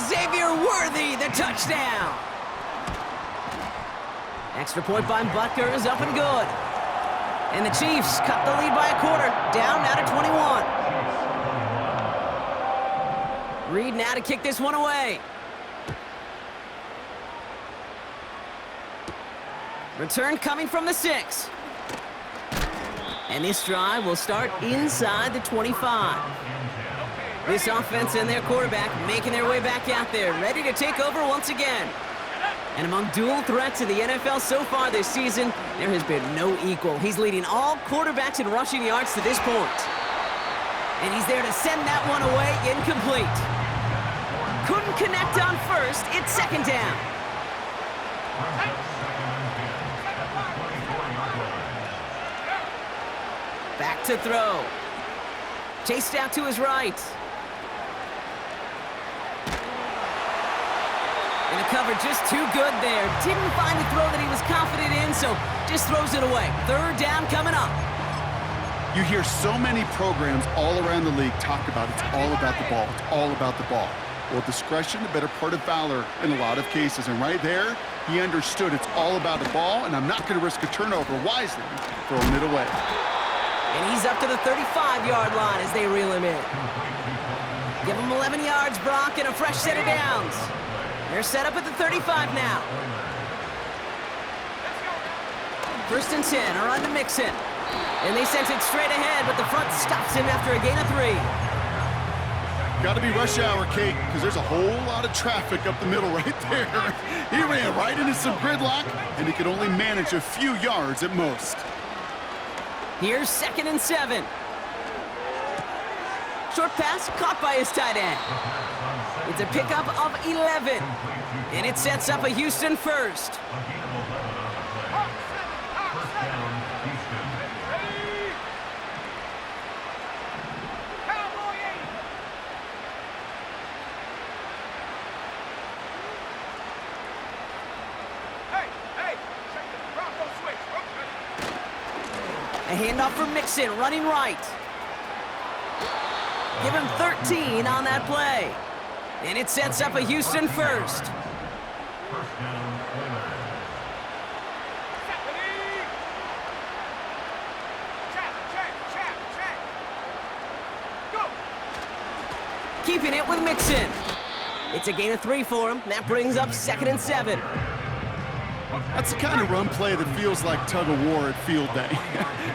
[SPEAKER 2] Xavier Worthy, the touchdown. Extra point by Butker is up and good. And the Chiefs cut the lead by a quarter, down now to 21. Reed now to kick this one away. Return coming from the 6. And this drive will start inside the 25. This offense and their quarterback making their way back out there, ready to take over once again. And among dual threats in the NFL so far this season, there has been no equal. He's leading all quarterbacks in rushing yards to this point. And he's there to send that one away, incomplete. Couldn't connect on first, it's 2nd down. Back to throw. Chased out to his right. And the cover just too good there. Didn't find a throw that he was confident in, so just throws it away. 3rd down coming up.
[SPEAKER 3] You hear so many programs all around the league talk about it's all about the ball. It's all about the ball. Well, discretion, the better part of valor in a lot of cases. And right there, he understood it's all about the ball, and I'm not going to risk a turnover wisely, throwing it away.
[SPEAKER 2] And he's up to the 35-yard line as they reel him in. Give him 11 yards, Brock, and a fresh set of downs. They're set up at the 35 now. 1st and 10, are on to Mixon. And they sent it straight ahead, but the front stops him after a gain of 3.
[SPEAKER 3] Got to be rush hour, Kate, because there's a whole lot of traffic up the middle right there. He ran right into some gridlock, and he could only manage a few yards at most.
[SPEAKER 2] Here's 2nd and 7. Short pass caught by his tight end. It's a pickup of 11. And it sets up a Houston 1st. A handoff for Mixon, running right. Give him 13 on that play. And it sets up a Houston 1st. Keeping it with Mixon. It's a gain of 3 for him. That brings up 2nd and 7.
[SPEAKER 3] That's the kind of run play that feels like tug-of-war at field day.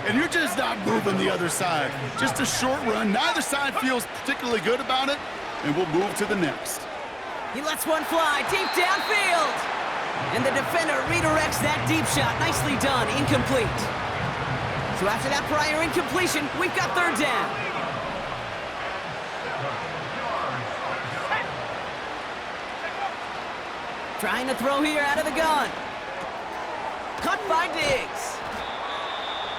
[SPEAKER 3] And you're just not moving the other side. Just a short run. Neither side feels particularly good about it, and we'll move to the next.
[SPEAKER 2] He lets one fly deep downfield. And the defender redirects that deep shot. Nicely done. Incomplete. So after that prior incompletion, we've got 3rd down. Trying to throw here out of the gun. Cut by Diggs.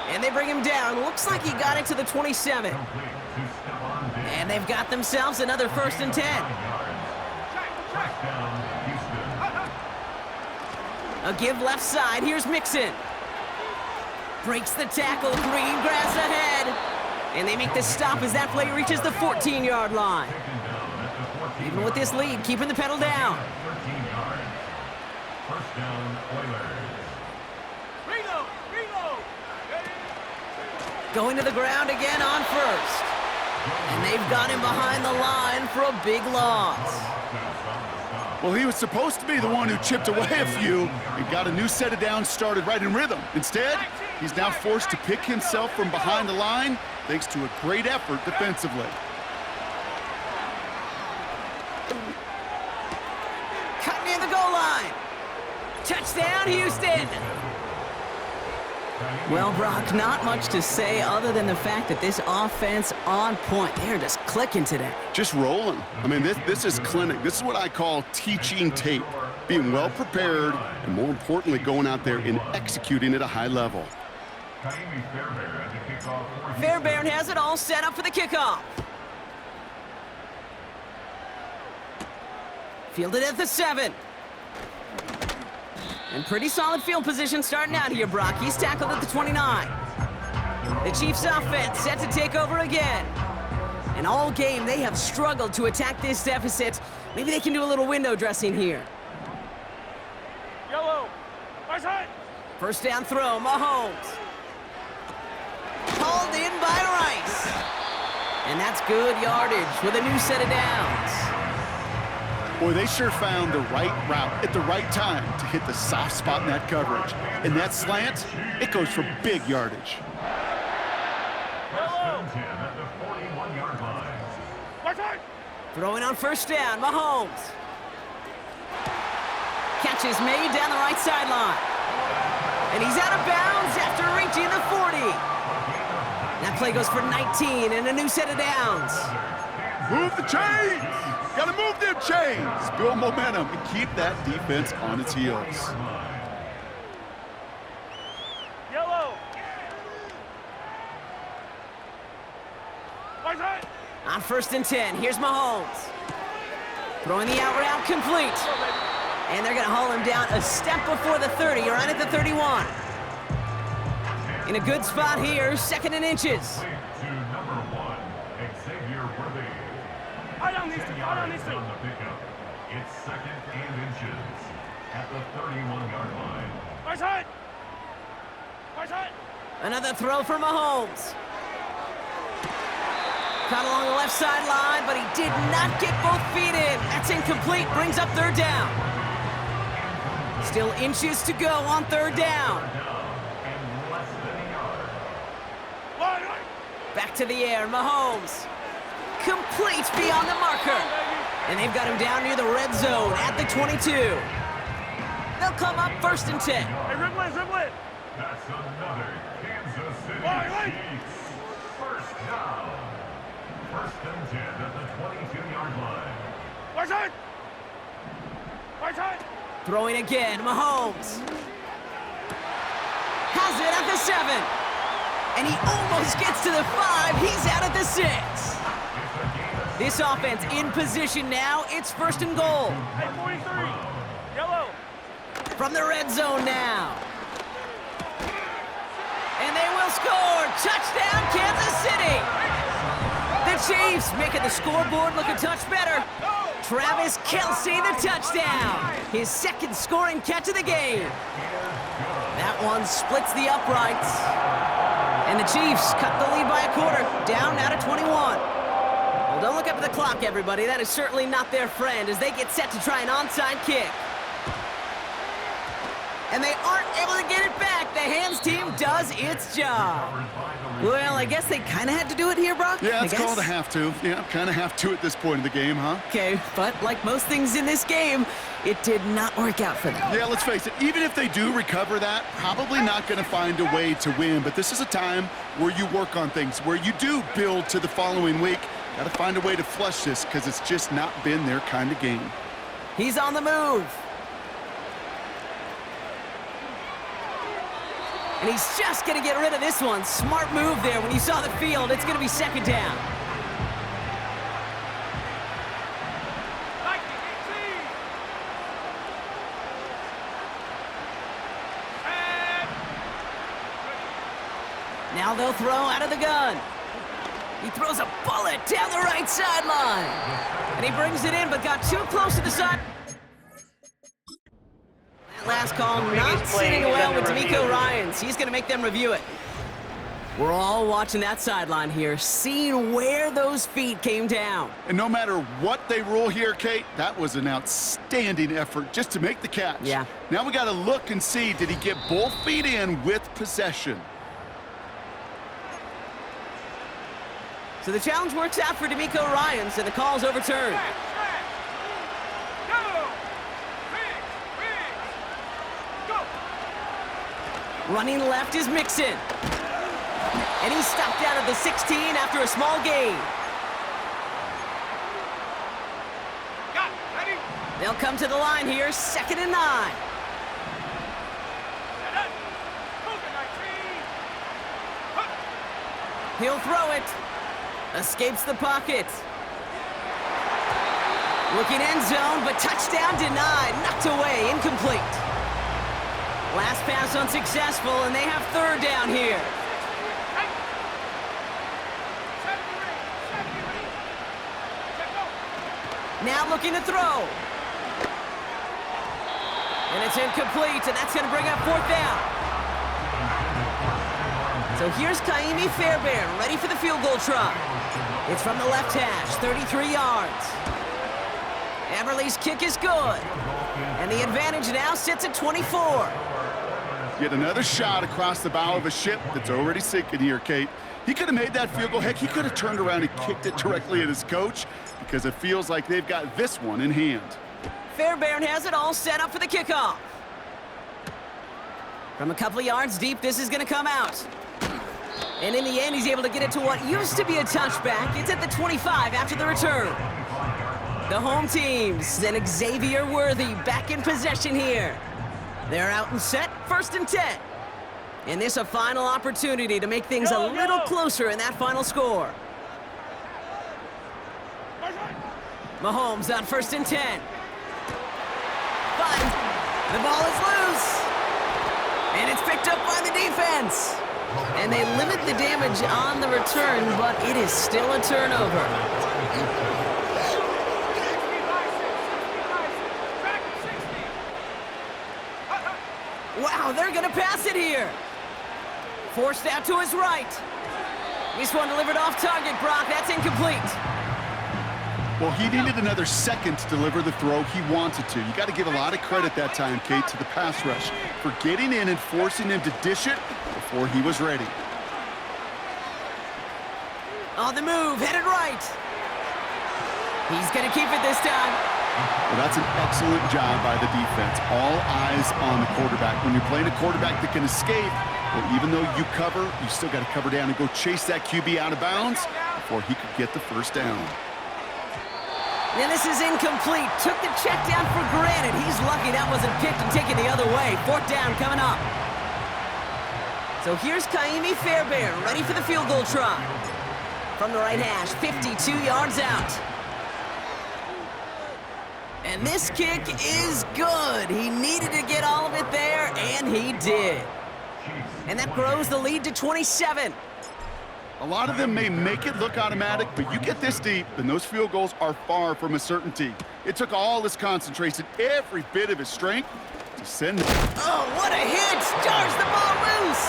[SPEAKER 2] And they bring him down. Looks like he got it to the 27. And they've got themselves another 1st and 10. A give left side. Here's Mixon. Breaks the tackle. Green grass ahead. And they make the stop as that play reaches the 14-yard line. Even with this lead, keeping the pedal down.
[SPEAKER 5] First down, Oilers.
[SPEAKER 4] Reload.
[SPEAKER 2] Going to the ground again on first. And they've got him behind the line for a big loss.
[SPEAKER 3] Well, he was supposed to be the one who chipped away a few and got a new set of downs started right in rhythm. Instead, he's now forced to pick himself from behind the line thanks to a great effort defensively.
[SPEAKER 2] Cut near the goal line. Touchdown, Houston. Well, Brock, not much to say other than the fact that this offense on point. They're just clicking today.
[SPEAKER 3] Just rolling. I mean, this is clinic. This is what I call teaching tape. Being well prepared, and more importantly, going out there and executing at a high level.
[SPEAKER 2] Fairbairn has it all set up for the kickoff. Fielded at the 7. And pretty solid field position starting out here, Brock. He's tackled at the 29. The Chiefs offense set to take over again. And all game, they have struggled to attack this deficit. Maybe they can do a little window dressing here.
[SPEAKER 4] Yellow.
[SPEAKER 2] First down throw, Mahomes. Hauled in by Rice. And that's good yardage with a new set of downs.
[SPEAKER 3] Boy, they sure found the right route at the right time to hit the soft spot in that coverage. And that slant, it goes for big yardage.
[SPEAKER 2] Throwing on first down, Mahomes. Catch is made down the right sideline. And he's out of bounds after reaching the 40. That play goes for 19 and a new set of downs.
[SPEAKER 3] Move the chains! Gotta move them chains! Build momentum and keep that defense on its heels.
[SPEAKER 4] Yellow.
[SPEAKER 2] On first and 10, here's Mahomes. Throwing the out route complete. And they're gonna haul him down a step before the 30, right at the 31. In a good spot here, 2nd and inches.
[SPEAKER 4] I don't need to.
[SPEAKER 5] It's 2nd and inches at the 31-yard line.
[SPEAKER 2] Another throw for Mahomes. Caught along the left sideline, but he did not get both feet in. That's incomplete, brings up 3rd down. Still inches to go on 3rd down. Back to the air, Mahomes. Complete beyond the marker. And they've got him down near the red zone at the 22. They'll come up 1st and 10.
[SPEAKER 4] Hey, Riblet.
[SPEAKER 5] That's another Kansas City Chiefs first down. 1st and 10 at the 22-yard line.
[SPEAKER 2] Throwing again, Mahomes. Has it at the 7. And he almost gets to the 5. He's out at the 6. This offense in position now. It's 1st and goal.
[SPEAKER 4] Hey, 43. Yellow.
[SPEAKER 2] From the red zone now. And they will score. Touchdown, Kansas City. The Chiefs making the scoreboard look a touch better. Travis Kelce, the touchdown. His 2nd scoring catch of the game. That one splits the uprights. And the Chiefs cut the lead by a quarter. Down now to 21. Well, don't look up at the clock, everybody. That is certainly not their friend as they get set to try an onside kick. And they aren't able to get it back. The hands team does its job. Well, I guess they kind of had to do it here, Brock.
[SPEAKER 3] Yeah, it's called a have to. Yeah, kind of have to at this point in the game, huh?
[SPEAKER 2] Okay, but like most things in this game, it did not work out for them.
[SPEAKER 3] Yeah, let's face it, even if they do recover that, probably not going to find a way to win. But this is a time where you work on things, where you do build to the following week. Got to find a way to flush this because it's just not been their kind of game.
[SPEAKER 2] He's on the move. And he's just going to get rid of this one. Smart move there. When you saw the field, it's going to be 2nd down. Now they'll throw out of the gun. He throws a bullet down the right sideline. And he brings it in, but got too close to the side. last call not sitting well with D'Amico Ryans. He's going to make them review it. We're all watching that sideline here, seeing where those feet came down.
[SPEAKER 3] And no matter what they rule here, Kate, that was an outstanding effort just to make the catch.
[SPEAKER 2] Yeah.
[SPEAKER 3] Now we got to look and see, did he get both feet in with possession?
[SPEAKER 2] So the challenge works out for D'Amico Ryans, and the call's overturned. Running left is Mixon. And he's stopped out of the 16 after a small gain. They'll come to the line here, 2nd and 9. He'll throw it. Escapes the pocket. Looking end zone, but touchdown denied. Knocked away, incomplete. Last pass unsuccessful, and they have 3rd down here. Now looking to throw. And it's incomplete, and that's going to bring up 4th down. So here's Kaimi Fairbairn, ready for the field goal try. It's from the left hash, 33 yards. Everly's kick is good. And the advantage now sits at 24.
[SPEAKER 3] Yet another shot across the bow of a ship that's already sinking here, Kate. He could have made that field goal. Heck, he could have turned around and kicked it directly at his coach because it feels like they've got this one in hand.
[SPEAKER 2] Fairbairn has it all set up for the kickoff. From a couple of yards deep, this is going to come out. And in the end, he's able to get it to what used to be a touchback. It's at the 25 after the return. The home teams and Xavier Worthy back in possession here. They're out and set, 1st and 10. And this a final opportunity to make things a little closer in that final score. Mahomes on 1st and 10. But the ball is loose. And it's picked up by the defense. And they limit the damage on the return, but it is still a turnover. Wow, they're gonna pass it here. Forced out to his right. This one delivered off target, Brock. That's incomplete.
[SPEAKER 3] Well, he needed another second to deliver the throw he wanted to. You got to give a lot of credit that time, Kate, to the pass rush for getting in and forcing him to dish it before he was ready.
[SPEAKER 2] On the move, headed right. He's gonna keep it this time.
[SPEAKER 3] Well, that's an excellent job by the defense. All eyes on the quarterback. When you're playing a quarterback that can escape, well, even though you cover, you still got to cover down and go chase that QB out of bounds before he could get the 1st down.
[SPEAKER 2] And this is incomplete. Took the check down for granted. He's lucky that wasn't picked and taken the other way. 4th down coming up. So here's Kaimi Fairbairn, ready for the field goal try. From the right hash, 52 yards out. And this kick is good. He needed to get all of it there, and he did. And that grows the lead to 27.
[SPEAKER 3] A lot of them may make it look automatic, but you get this deep, and those field goals are far from a certainty. It took all his concentration, every bit of his strength, to send it.
[SPEAKER 2] Oh, what a hit! Jars the ball loose!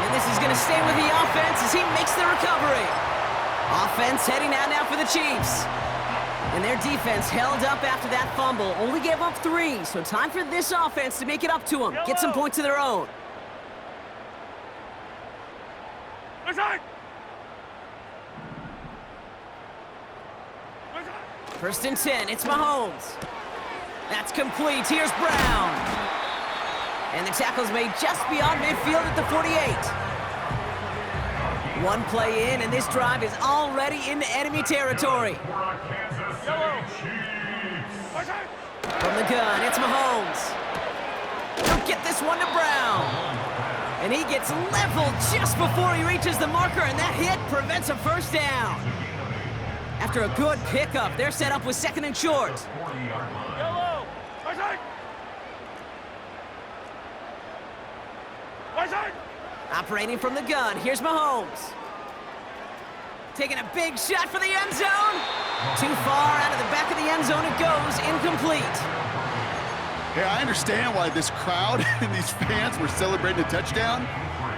[SPEAKER 2] And this is going to stay with the offense as he makes the recovery. Offense heading out now for the Chiefs. And their defense held up after that fumble. Only gave up 3, so time for this offense to make it up to them. Get some points of their own. First and 10, it's Mahomes. That's complete. Here's Brown. And the tackle's made just beyond midfield at the 48. One play in, and this drive is already into enemy territory. From the gun, it's Mahomes. He'll get this one to Brown. And he gets leveled just before he reaches the marker, and that hit prevents a 1st down. After a good pickup, they're set up with 2nd and short. Operating from the gun, here's Mahomes. Taking a big shot for the end zone. Too far out of the back of the end zone it goes, incomplete.
[SPEAKER 3] Hey, I understand why this crowd and these fans were celebrating a touchdown,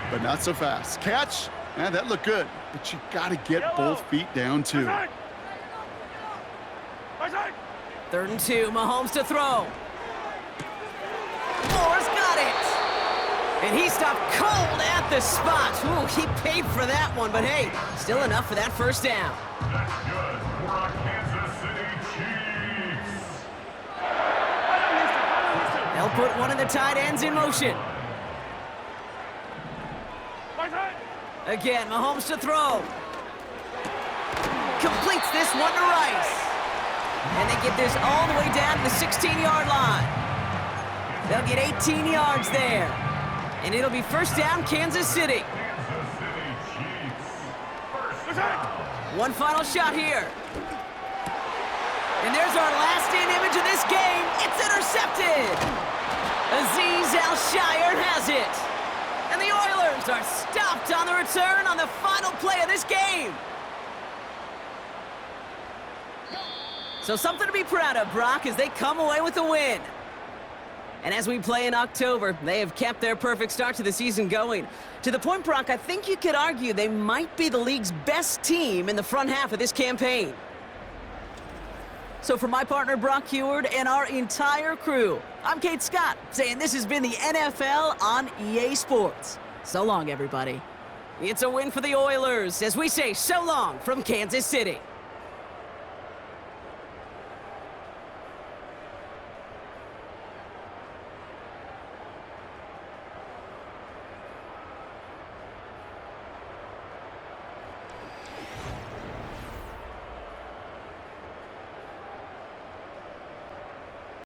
[SPEAKER 3] but not so fast. Catch, that looked good, but you got to get both feet down too.
[SPEAKER 2] 3rd and 2, Mahomes to throw. Moore's got it. And he stopped cold at the spot. Ooh, he paid for that one, but hey, still enough for that first down.
[SPEAKER 5] That's good for a Kansas City Chiefs.
[SPEAKER 2] They'll put one of the tight ends in motion. Again, Mahomes to throw. Completes this one to Rice. And they get this all the way down to the 16-yard line. They'll get 18 yards there. And it'll be first down, Kansas City.
[SPEAKER 5] Kansas City Chiefs. First down.
[SPEAKER 2] One final shot here. And there's our last-in image of this game. It's intercepted. Azeez Al-Shire has it. And the Oilers are stopped on the return on the final play of this game. So something to be proud of, Brock, as they come away with the win. And as we play in October, they have kept their perfect start to the season going. To the point, Brock, I think you could argue they might be the league's best team in the front half of this campaign. So for my partner, Brock Heward, and our entire crew, I'm Kate Scott, saying this has been the NFL on EA Sports. So long, everybody. It's a win for the Oilers, as we say so long from Kansas City.